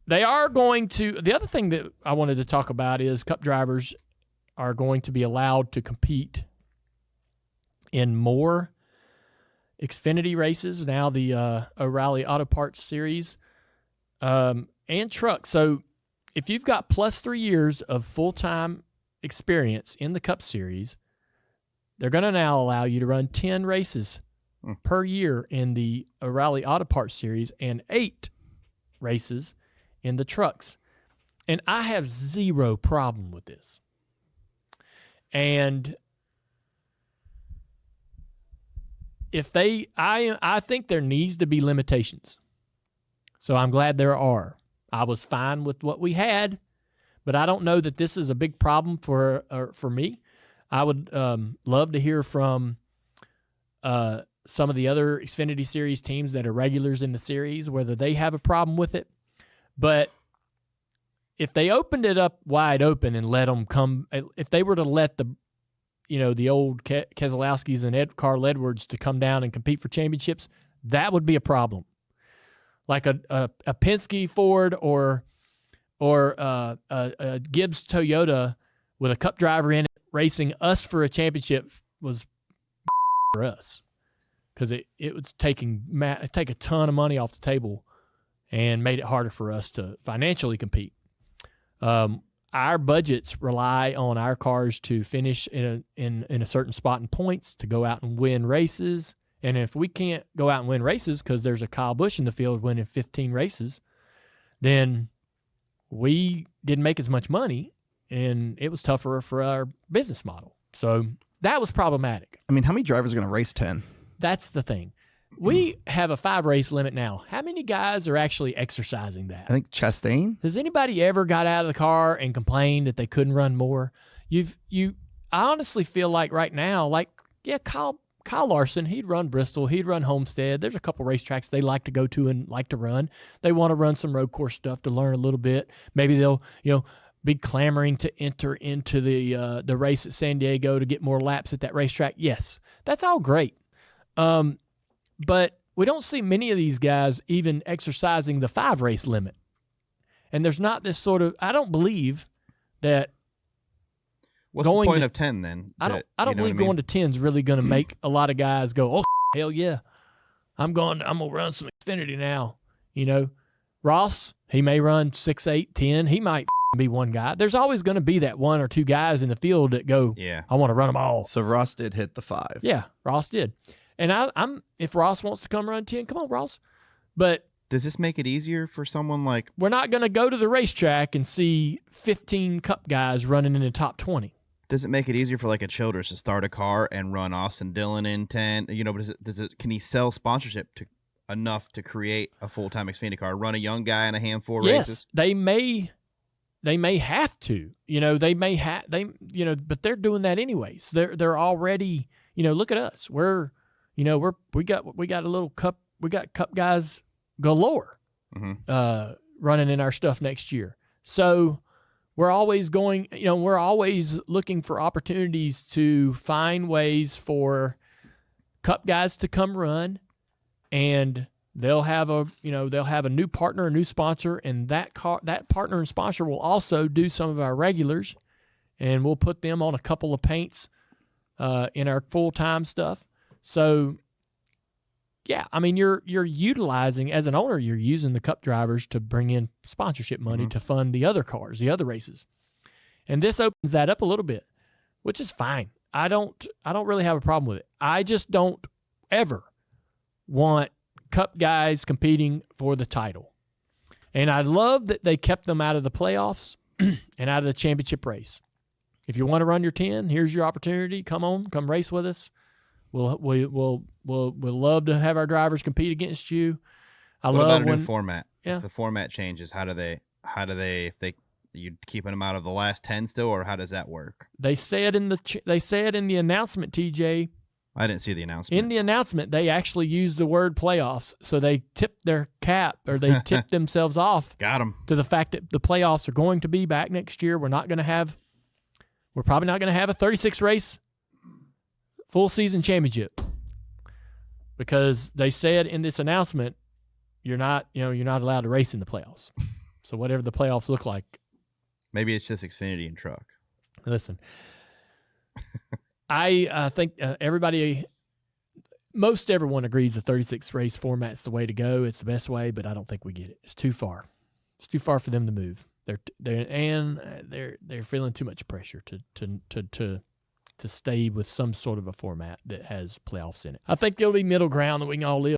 they are going to. The other thing that I wanted to talk about is Cup drivers are going to be allowed to compete in more Xfinity races now, the O'Reilly Auto Parts Series, and truck. So if you've got plus 3 years of full-time experience in the Cup Series, they're going to now allow you to run 10 races per year in the O'Reilly Auto Parts Series and 8 races in the trucks. And I have zero problem with this. And if I think there needs to be limitations. So I'm glad there are. I was fine with what we had, but I don't know that this is a big problem for me. I would love to hear from some of the other Xfinity Series teams that are regulars in the series, whether they have a problem with it. But if they opened it up wide open and let them come, if they were to let the old Keselowskis and Carl Edwards to come down and compete for championships, that would be a problem. Like a Penske Ford or a Gibbs Toyota with a Cup driver in it racing us for a championship was for us, because it would take a ton of money off the table and made it harder for us to financially compete. Our budgets rely on our cars to finish in a certain spot in points, to go out and win races. And if we can't go out and win races because there's a Kyle Busch in the field winning 15 races, then we didn't make as much money, and it was tougher for our business model. So that was problematic. I mean, how many drivers are going to race 10? That's the thing. We have a 5-race limit now. How many guys are actually exercising that? I think Chastain. Has anybody ever got out of the car and complained that they couldn't run more? I honestly feel like right now, Kyle Larson, he'd run Bristol, he'd run Homestead. There's a couple racetracks they like to go to and like to run. They want to run some road course stuff to learn a little bit. Maybe they'll, be clamoring to enter into the race at San Diego to get more laps at that racetrack. Yes, that's all great. But we don't see many of these guys even exercising the 5-race limit. And there's not this sort of, I don't believe that. What's the point of 10 then? I don't believe going to 10 is really going to make a lot of guys go, oh, hell yeah, I'm going to run some Xfinity now. Ross, he may run 6, 8, 10. He might be one guy. There's always going to be that one or two guys in the field that go, yeah, I want to run them all. So Ross did hit the 5. Yeah, Ross did. And if Ross wants to come run 10, come on, Ross. But does this make it easier for someone like... We're not going to go to the racetrack and see 15 Cup guys running in the top 20. Does it make it easier for like a Childress to start a car and run Austin Dillon in 10? But can he sell sponsorship enough to create a full-time Xfinity car, run a young guy in a handful of races? Yes, they may have to. But they're doing that anyways. They're already, look at us. We got a little Cup. We got Cup guys galore running in our stuff next year. So we're always we're always looking for opportunities to find ways for Cup guys to come run, and they'll have a new partner, a new sponsor, and that partner and sponsor will also do some of our regulars, and we'll put them on a couple of paints in our full-time stuff. So, yeah, I mean, you're utilizing, as an owner, you're using the Cup drivers to bring in sponsorship money to fund the other cars, the other races. And this opens that up a little bit, which is fine. I don't really have a problem with it. I just don't ever want Cup guys competing for the title. And I love that they kept them out of the playoffs and out of the championship race. If you want to run your 10, here's your opportunity. Come race with us. We'll love to have our drivers compete against you. What about a new format? Yeah. If the format changes, how do they if you keeping them out of the last 10 still, or how does that work? They said in the announcement, TJ. I didn't see the announcement. In the announcement, they actually used the word playoffs, so they tipped their cap, or they tipped themselves off. Got them to the fact that the playoffs are going to be back next year. We're probably not going to have a 36 race full season championship, because they said in this announcement you're not allowed to race in the playoffs. So whatever the playoffs look like, Maybe it's just Xfinity and truck. listen, I think most everyone agrees the 36 race format's the way to go. It's the best way, but I don't think we get it. It's too far. It's too far for them to move. They're feeling too much pressure to stay with some sort of a format that has playoffs in it. I think there'll be middle ground that we can all live